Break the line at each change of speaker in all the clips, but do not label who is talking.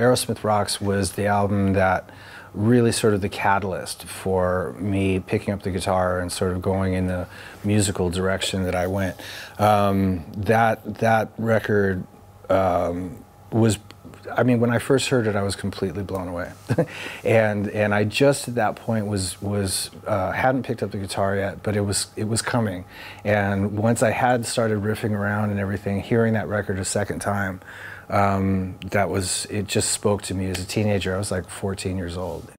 Aerosmith Rocks was the album that really sort of the catalyst for me picking up the guitar and sort of going in the musical direction that I went. That record was, I mean, when I first heard it, I was completely blown away. and I just at that point hadn't picked up the guitar yet, but it was coming. And once I had started riffing around and everything, hearing that record a second time, it just spoke to me as a teenager. I was like 14 years old.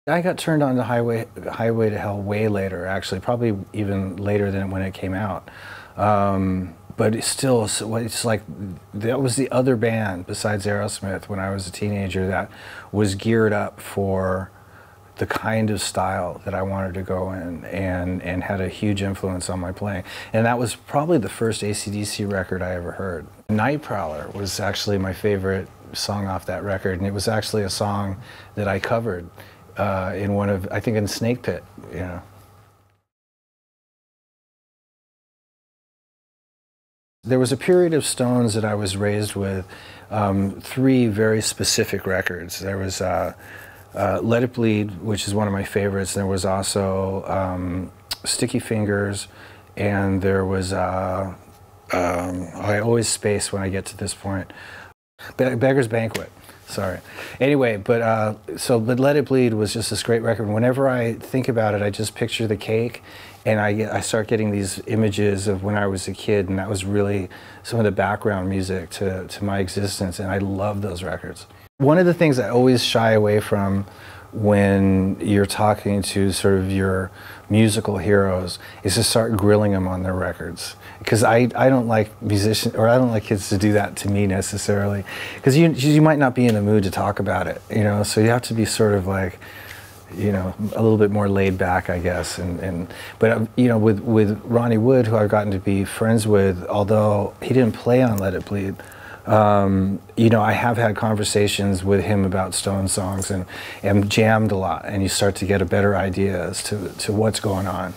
I got turned on to Highway to Hell way later, actually, probably even later than when it came out. But it's still, it's like, that was the other band besides Aerosmith when I was a teenager that was geared up for the kind of style that I wanted to go in, and had a huge influence on my playing. And that was probably the first AC/DC record I ever heard. Night Prowler was actually my favorite song off that record, and it was actually a song that I covered in one of, I think in Snake Pit, you know. There was a period of Stones that I was raised with, three very specific records. There was Let It Bleed, which is one of my favorites. There was also Sticky Fingers, and there was, I always space when I get to this point, Beggar's Banquet. Sorry. Anyway, but Let It Bleed was just this great record. Whenever I think about it, I just picture the cake, and I start getting these images of when I was a kid, and that was really some of the background music to my existence, and I love those records. One of the things I always shy away from when you're talking to sort of your musical heroes is to start grilling them on their records, because I don't like musicians, or I don't like kids to do that to me necessarily, because you might not be in the mood to talk about it, you know, so you have to be sort of like, you know, a little bit more laid back, I guess. But you know, with Ronnie Wood, who I've gotten to be friends with, although he didn't play on Let It Bleed, you know, I have had conversations with him about Stone songs and jammed a lot, and you start to get a better idea as to what's going on.